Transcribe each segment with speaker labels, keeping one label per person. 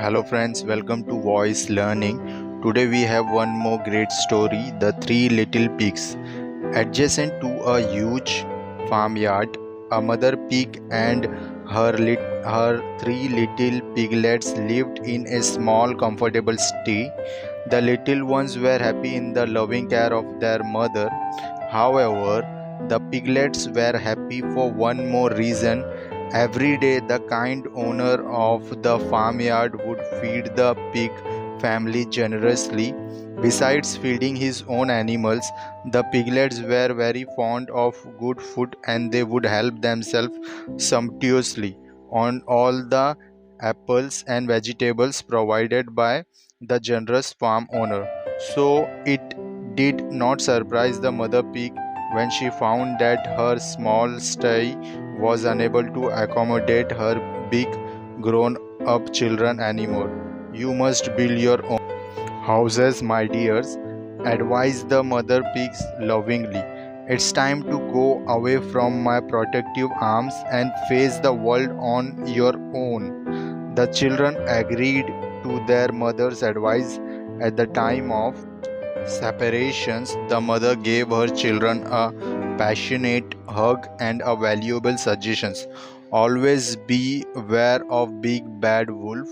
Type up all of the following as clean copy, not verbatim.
Speaker 1: Hello friends, welcome to Voice Learning. Today we have one more great story, The Three Little Pigs. Adjacent to a huge farmyard, a mother pig and her three little piglets lived in a small comfortable stay. The little ones were happy in the loving care of their mother. However, the piglets were happy for one more reason. Every day, the kind owner of the farmyard would feed the pig family generously. Besides feeding his own animals, the piglets were very fond of good food and they would help themselves sumptuously on all the apples and vegetables provided by the generous farm owner. So it did not surprise the mother pig when she found that her small sty was unable to accommodate her big grown up children anymore. You must build your own houses, my dears, advised the mother pigs lovingly. It's time to go away from my protective arms and face the world on your own. The children agreed to their mother's advice. At the time of separations, the mother gave her children a passionate hug and a valuable suggestions. Always be aware of big bad wolf.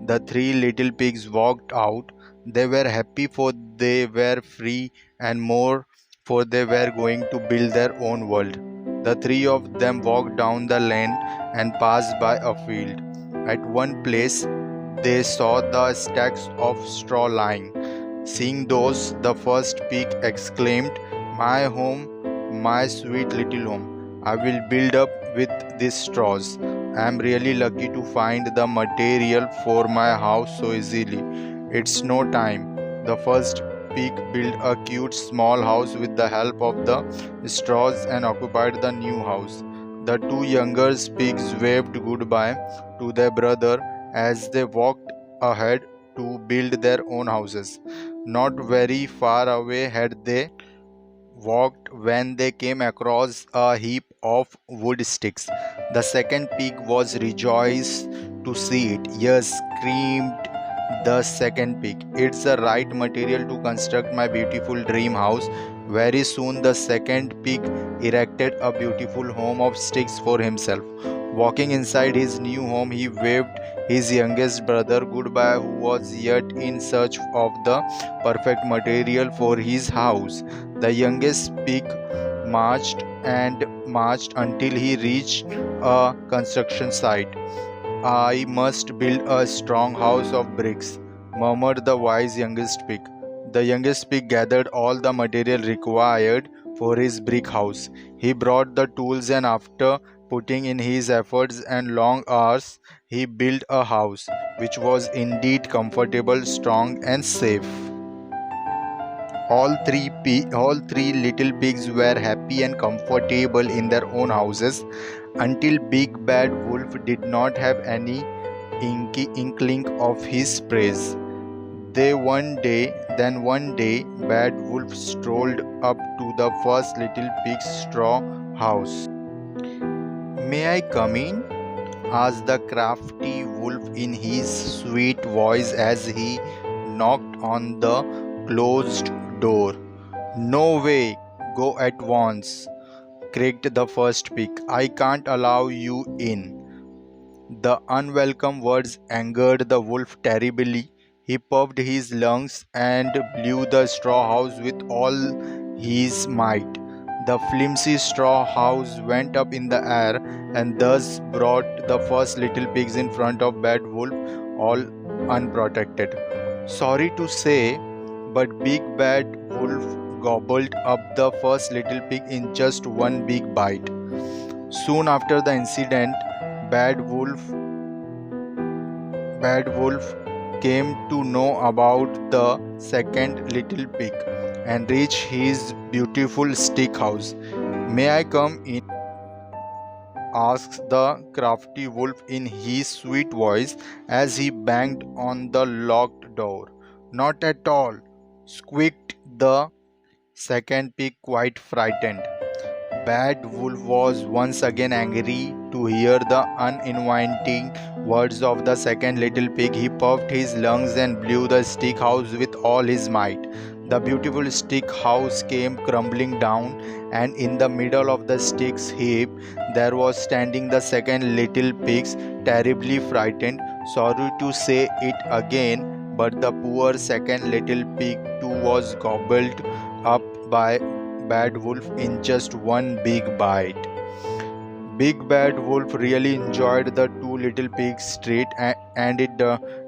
Speaker 1: The three little pigs walked out. They were happy for they were free and more for they were going to build their own world. The three of them walked down the lane and passed by a field. At one place they saw the stacks of straw lying. Seeing those, the first pig exclaimed, "My home, my sweet little home. I will build up with these straws. I am really lucky to find the material for my house so easily. It's no time." The first pig built a cute small house with the help of the straws and occupied the new house. The two younger pigs waved goodbye to their brother as they walked ahead to build their own houses. Not very far away had they walked when they came across a heap of wood sticks. The second pig was rejoiced to see it. "Yes," screamed the second pig, "it's the right material to construct my beautiful dream house." Very soon, the second pig erected a beautiful home of sticks for himself. Walking inside his new home, he waved his youngest brother goodbye, who was yet in search of the perfect material for his house. The youngest pig marched and marched until he reached a construction site. "I must build a strong house of bricks," murmured the wise youngest pig. The youngest pig gathered all the material required for his brick house. He brought the tools and after putting in his efforts and long hours, he built a house which was indeed comfortable, strong, and safe. All three little pigs were happy and comfortable in their own houses until Big Bad Wolf did not have any inkling of his praise. Then one day, Bad Wolf strolled up to the first little pig's straw house. "May I come in?" asked the crafty wolf in his sweet voice as he knocked on the closed door. "No way, go at once," cried the first pig. "I can't allow you in." The unwelcome words angered the wolf terribly. He puffed his lungs and blew the straw house with all his might. The flimsy straw house went up in the air and thus brought the first little pigs in front of Bad Wolf, all unprotected. Sorry to say, but Big Bad Wolf gobbled up the first little pig in just one big bite. Soon after the incident, Bad Wolf Bad Wolf came to know about the second little pig and reached his beautiful stick house. "May I come in?" asked the crafty wolf in his sweet voice as he banged on the locked door. "Not at all," squeaked the second pig, quite frightened. Bad Wolf was once again angry to hear the uninviting words of the second little pig, he puffed his lungs and blew the stick house with all his might. The beautiful stick house came crumbling down, and in the middle of the stick's heap there was standing the second little pig, terribly frightened. Sorry to say it again, but the poor second little pig too was gobbled up by Bad Wolf in just one big bite. Big Bad Wolf really enjoyed the two little pigs' treat, and it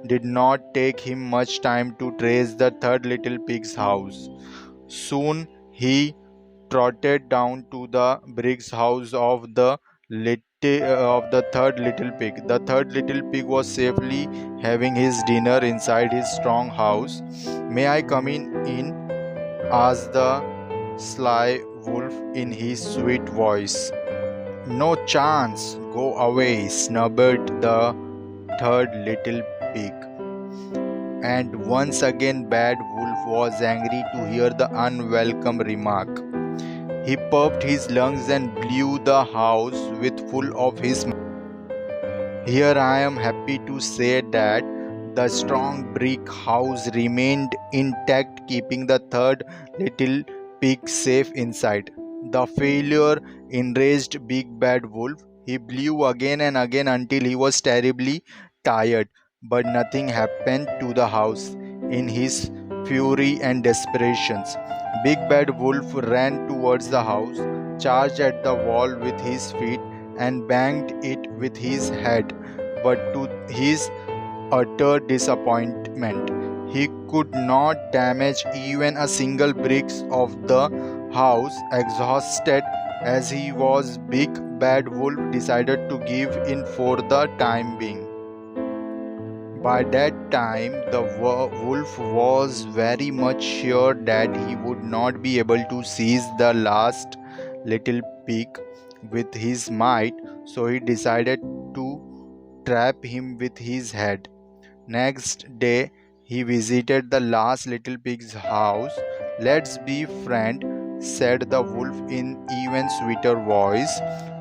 Speaker 1: did not take him much time to trace the third little pig's house. Soon he trotted down to the bricks house of the third little pig. The third little pig was safely having his dinner inside his strong house. "May I come in?" asked the sly wolf in his sweet voice. "No chance, go away," snubbled the third little pig. And once again Bad Wolf was angry to hear the unwelcome remark. He puffed his lungs and blew the house with full of his mouth. Here I am happy to say that the strong brick house remained intact, keeping the third little pig safe inside. The failure enraged Big Bad Wolf. He blew again and again until he was terribly tired, but nothing happened to the house. In his fury and desperation, Big Bad Wolf ran towards the house, charged at the wall with his feet, and banged it with his head. But to his utter disappointment, he could not damage even a single brick of the house. Exhausted as he was, Big Bad Wolf decided to give in for the time being. By that time, the wolf was very much sure that he would not be able to seize the last little pig with his might, so he decided to trap him with his head. Next day, he visited the last little pig's house. "Let's be friends," said the wolf in even sweeter voice.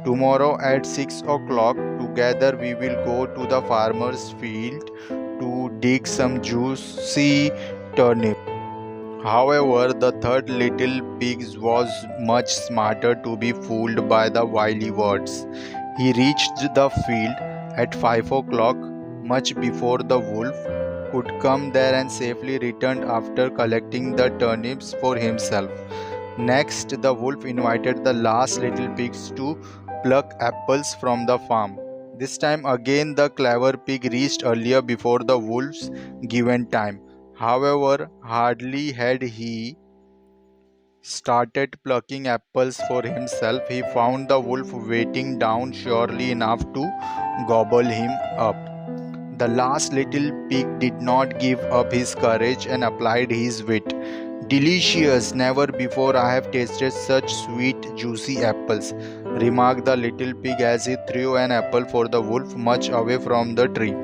Speaker 1: "Tomorrow at 6 o'clock, together we will go to the farmer's field to dig some juicy turnips." However, the third little pig was much smarter to be fooled by the wily words. He reached the field at 5 o'clock, much before the wolf could come there, and safely returned after collecting the turnips for himself. Next, the wolf invited the last little pigs to pluck apples from the farm. This time again the clever pig reached earlier before the wolf's given time. However, hardly had he started plucking apples for himself, he found the wolf waiting down surely enough to gobble him up. The last little pig did not give up his courage and applied his wit. "Delicious! Never before I have tasted such sweet, juicy apples," remarked the little pig as he threw an apple for the wolf much away from the tree.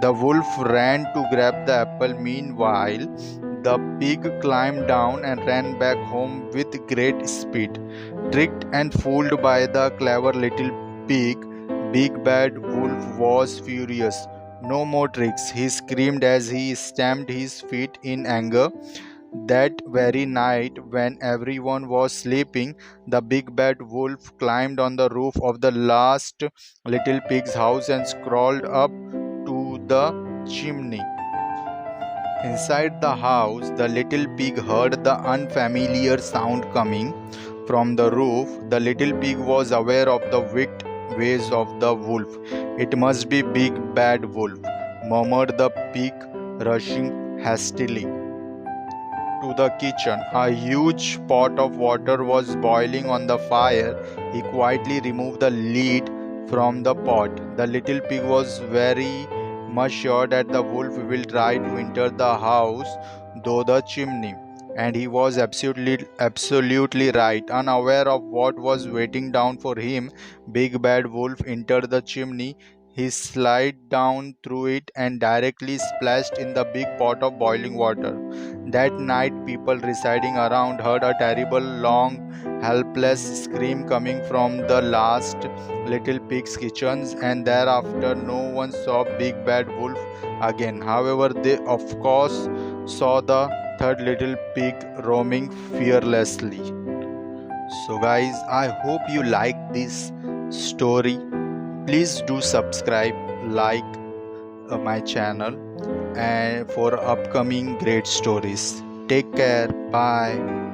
Speaker 1: The wolf ran to grab the apple. Meanwhile, the pig climbed down and ran back home with great speed. Tricked and fooled by the clever little pig, Big Bad Wolf was furious. "No more tricks," he screamed as he stamped his feet in anger. That very night, when everyone was sleeping, the Big Bad Wolf climbed on the roof of the last little pig's house and crawled up to the chimney. Inside the house, the little pig heard the unfamiliar sound coming from the roof. The little pig was aware of the wicked ways of the wolf. "It must be Big Bad Wolf," murmured the pig, rushing hastily to the kitchen. A huge pot of water was boiling on the fire. He quietly removed the lid from the pot. The little pig was very much sure that the wolf will try to enter the house through the chimney. And he was absolutely right. Unaware of what was waiting down for him, Big Bad Wolf entered the chimney. He slid down through it and directly splashed in the big pot of boiling water. That night, people residing around heard a terrible, long, helpless scream coming from the last little pig's kitchens, and thereafter, no one saw Big Bad Wolf again. However, they of course saw the third little pig roaming fearlessly. So, guys, I hope you like this story. Please do subscribe, like my channel, and for upcoming great stories. Take care. Bye.